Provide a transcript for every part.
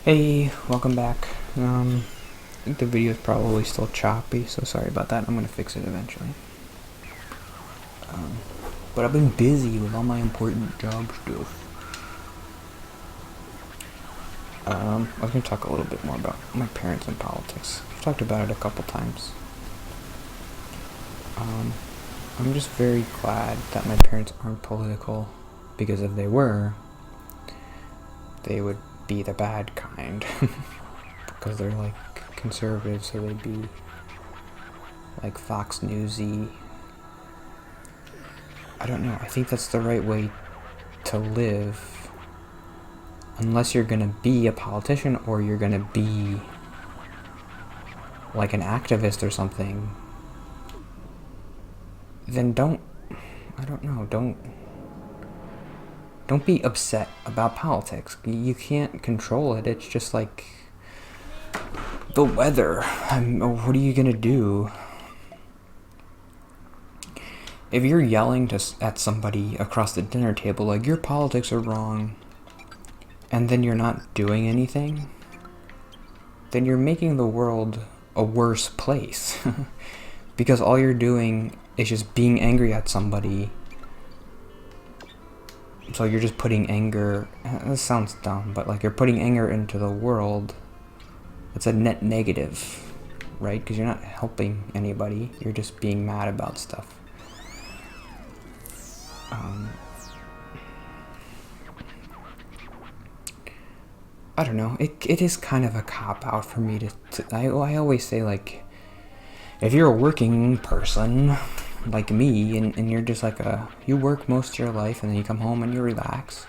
Hey, welcome back. The video is probably still choppy, so sorry about that. I'm gonna fix it eventually. But I've been busy with all my important job stuff. I was gonna talk a little bit more about my parents and politics. I've talked about it a couple times. I'm just very glad that my parents aren't political, because if they were, they would be the bad kind. Because they're like conservative, so they'd be like Fox Newsy. I don't know. I think that's the right way to live, unless you're gonna be a politician or you're gonna be like an activist or something. Then I don't know. Don't be upset about politics. You can't control it. It's just like the weather. What are you gonna do? If you're yelling at somebody across the dinner table like your politics are wrong, and then you're not doing anything, then you're making the world a worse place. Because all you're doing is just being angry at somebody. So you're just putting anger, this sounds dumb, but like you're putting anger into the world. It's a net negative, right? Because you're not helping anybody, you're just being mad about stuff. I don't know, it is kind of a cop-out for me I always say, like, if you're a working person like me, and you're just like you work most of your life and then you come home and you relax,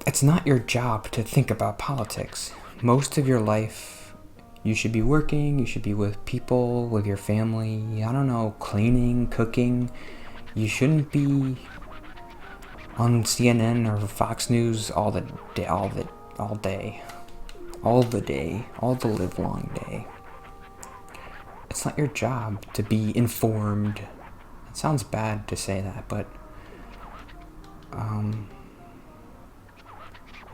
it's not your job to think about politics. Most of your life, you should be working, you should be with people, with your family, I don't know, cleaning, cooking. You shouldn't be on CNN or Fox News all the live long day. It's not your job to be informed. It sounds bad to say that, but and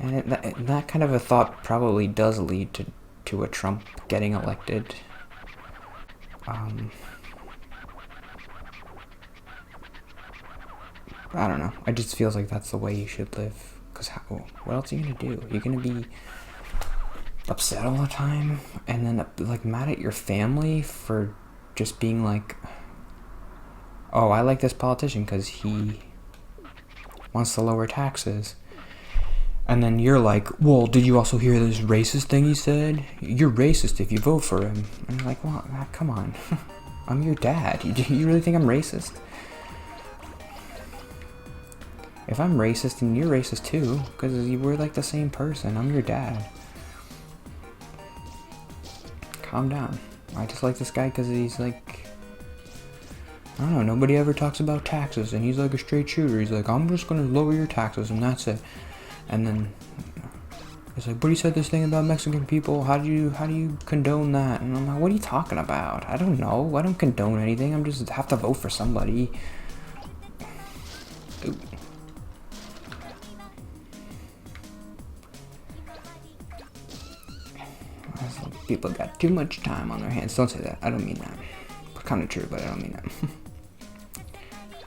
that kind of a thought probably does lead to a Trump getting elected. I don't know. It just feels like that's the way you should live. Because what else are you gonna do? You're gonna be upset all the time, and then like mad at your family for just being like, oh, I like this politician because he wants to lower taxes. And then you're like, well, did you also hear this racist thing he said? You're racist if you vote for him. And you're like, well, come on. I'm your dad. You really think I'm racist? If I'm racist, then you're racist too, because we're like the same person. I'm your dad. Calm down. I just like this guy because he's like, I don't know, nobody ever talks about taxes, and he's like a straight shooter. He's like, I'm just gonna lower your taxes and that's it. And then it's like, but he said this thing about Mexican people. How do you condone that? And I'm like, what are you talking about? I don't know. I don't condone anything. I'm just have to vote for somebody. Ooh. People got too much time on their hands. Don't say that. I don't mean that. Kind of true, but I don't mean that.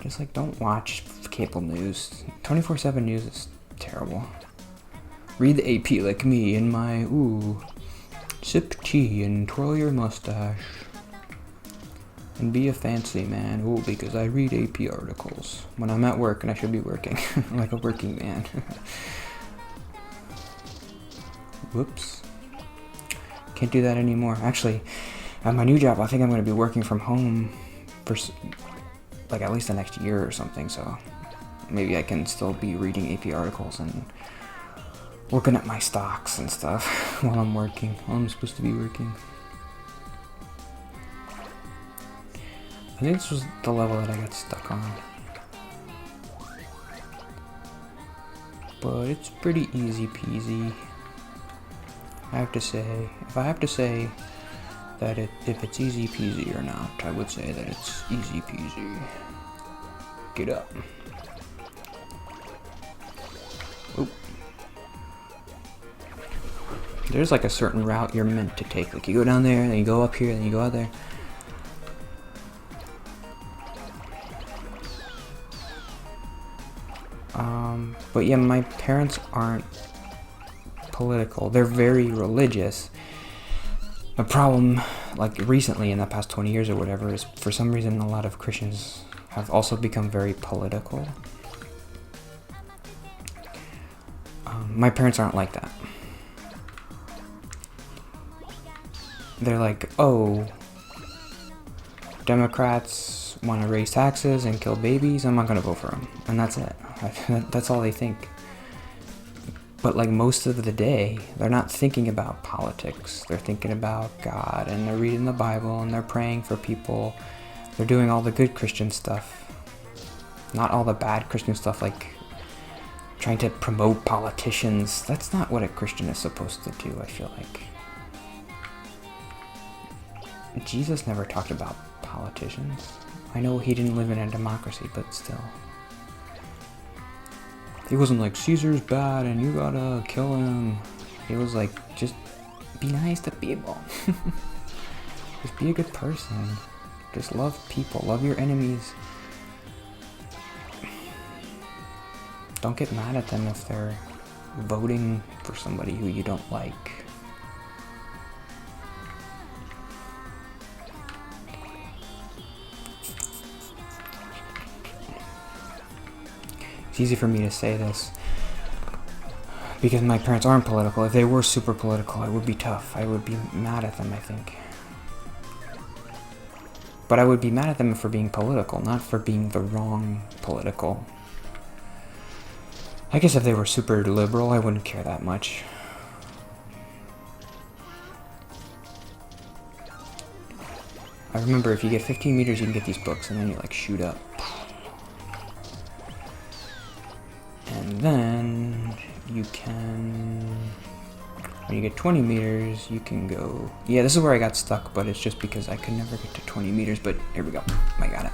Just like, don't watch cable news. 24/7 news is terrible. Read the AP like me in my sip tea and twirl your mustache and be a fancy man. Because I read AP articles when I'm at work and I should be working like a working man. Whoops. Can't do that anymore. Actually, at my new job, I think I'm going to be working from home for like at least the next year or something, so maybe I can still be reading AP articles and looking at my stocks and stuff while I'm working, while I'm supposed to be working. I think this was the level that I got stuck on. But it's pretty easy peasy. If I have to say that if it's easy peasy or not, I would say that it's easy peasy. Get up. Oop. there's like a certain route you're meant to take. Like you go down there, then you go up here, then you go out there. But yeah, my parents aren't political. They're very religious. The problem, like recently in the past 20 years or whatever, is for some reason a lot of Christians have also become very political. My parents aren't like that. They're like, oh, Democrats want to raise taxes and kill babies, I'm not going to vote for them. And that's it. That's all they think. But like most of the day, they're not thinking about politics. They're thinking about God, and they're reading the Bible, and they're praying for people. They're doing all the good Christian stuff. Not all the bad Christian stuff, like trying to promote politicians. That's not what a Christian is supposed to do, I feel like. Jesus never talked about politicians. I know he didn't live in a democracy, but still. He wasn't like, Caesar's bad and you gotta kill him. He was like, just be nice to people. Just be a good person. Just love people. Love your enemies. Don't get mad at them if they're voting for somebody who you don't like. It's easy for me to say this because my parents aren't political. If they were super political, it would be tough. I would be mad at them, I think. But I would be mad at them for being political, not for being the wrong political. I guess if they were super liberal, I wouldn't care that much. I remember if you get 15 meters, you can get these books, and then you like shoot up. And then you can, when you get 20 meters, you can go, yeah, this is where I got stuck, but it's just because I could never get to 20 meters, but here we go, I got it.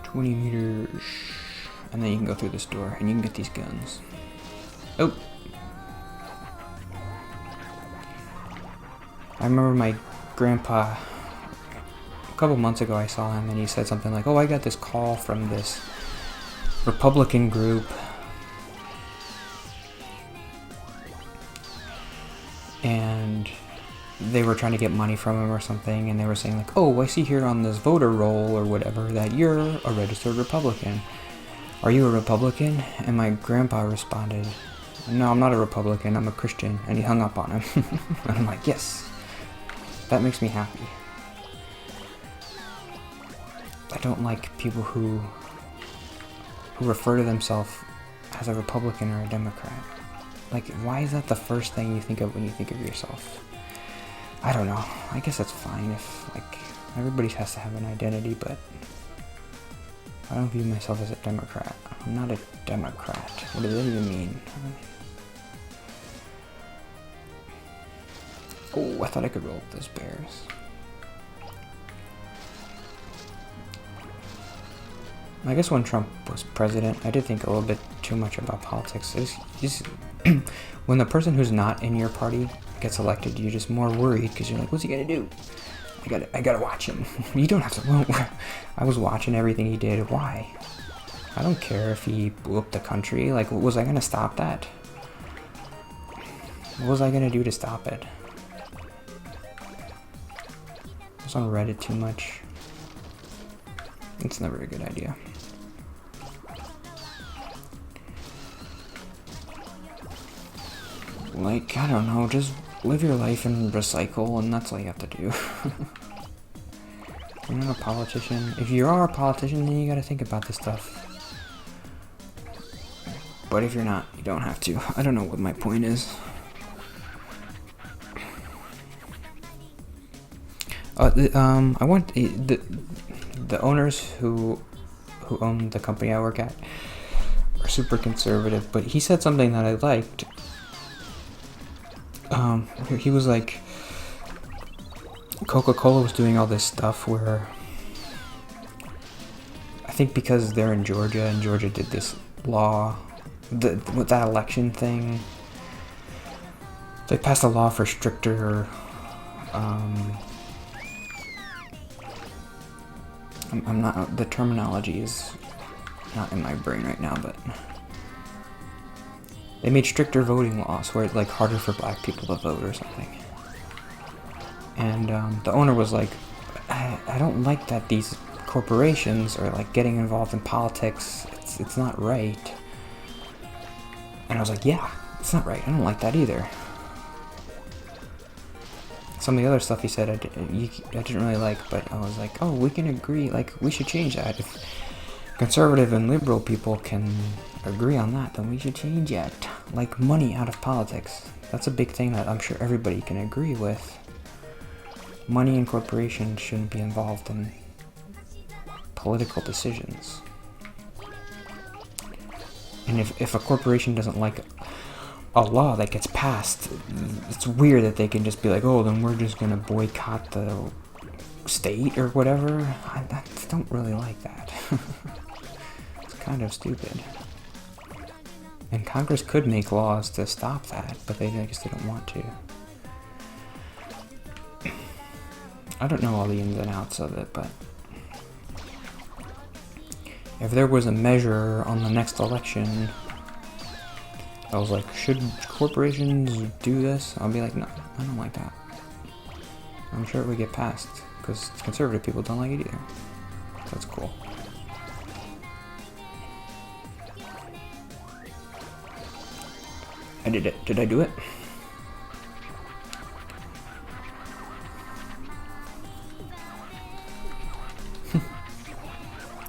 20 meters, and then you can go through this door, and you can get these guns. Oh! I remember my grandpa, a couple months ago I saw him, and he said something like, oh, I got this call from this Republican group, and they were trying to get money from him or something, and they were saying like, oh, I see here on this voter roll or whatever that you're a registered Republican. Are you a Republican? And my grandpa responded, no, I'm not a Republican, I'm a Christian. And he hung up on him. And I'm like, yes, that makes me happy. I don't like people who refer to themselves as a Republican or a Democrat. Like, why is that the first thing you think of when you think of yourself? I don't know. I guess that's fine if, like, everybody has to have an identity, but I don't view myself as a Democrat. I'm not a Democrat. What does that even mean? Oh, I thought I could roll with those bears. I guess when Trump was president, I did think a little bit too much about politics. When the person who's not in your party gets elected, you're just more worried because you're like, what's he gonna do? I gotta watch him. You don't have to. Well, I was watching everything he did. Why? I don't care if he blew up the country. Like, was I gonna stop that? What was I gonna do to stop it? I was on Reddit too much. It's never a good idea. Like, I don't know, just live your life and recycle, and that's all you have to do. You're not a politician. If you are a politician, then you gotta think about this stuff. But if you're not, you don't have to. I don't know what my point is. I want the owners who own the company I work at are super conservative, but he said something that I liked. He was like, Coca-Cola was doing all this stuff where, I think because they're in Georgia and Georgia did this law, with that election thing, They passed a law for stricter, I'm not, the terminology is not in my brain right now, but they made stricter voting laws where it's like harder for black people to vote or something. And the owner was like, I don't like that these corporations are like getting involved in politics. It's not right. And I was like, yeah, it's not right. I don't like that either. Some of the other stuff he said I didn't really like, but I was like, oh, we can agree. Like, we should change that. If conservative and liberal people can agree on that, then we should change it. Like, money out of politics. That's a big thing that I'm sure everybody can agree with. Money and corporations shouldn't be involved in political decisions. And if a corporation doesn't like a law that gets passed, it's weird that they can just be like, oh, then we're just gonna boycott the state or whatever. I don't really like that. It's kind of stupid. And Congress could make laws to stop that, but they just didn't want to. I don't know all the ins and outs of it, but if there was a measure on the next election, I was like, should corporations do this? I'll be like, no, I don't like that. I'm sure it would get passed, because conservative people don't like it either. That's cool. I did it. Did I do it?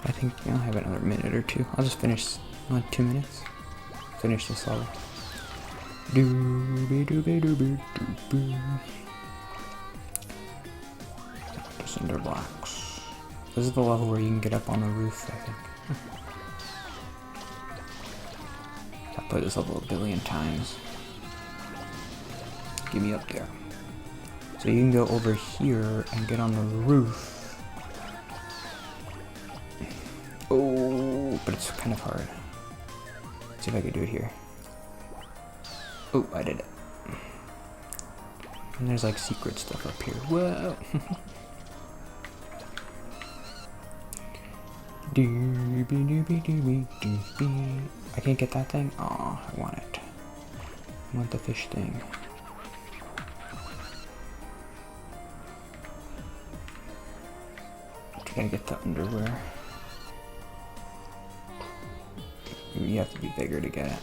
I think I'll have another minute or two. I'll just finish 2 minutes. Finish this level. Cinder blocks. This is the level where you can get up on the roof, I think. I played this level a billion times. Get me up there. So you can go over here and get on the roof. Oh, but it's kind of hard. Let's see if I can do it here. Oh, I did it. And there's like secret stuff up here. Whoa! I can't get that thing? Aw, I want it. I want the fish thing. Gotta get the underwear. You have to be bigger to get it.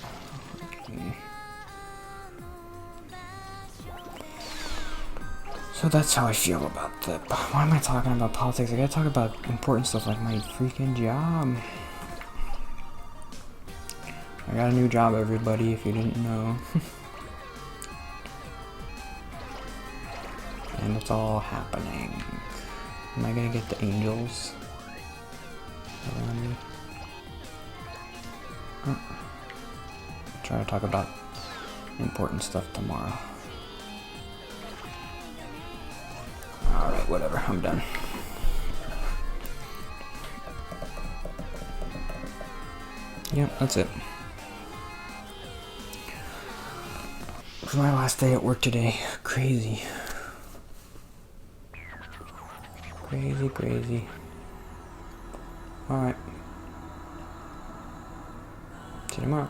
Okay. So that's how I feel about the... Why am I talking about politics? I gotta talk about important stuff like my freaking job. I got a new job, everybody, if you didn't know. And it's all happening. Am I gonna get the angels around me? Try to talk about important stuff tomorrow. Alright, whatever, I'm done. Yep, that's it. It was my last day at work today. Crazy. Crazy. Alright. See you tomorrow.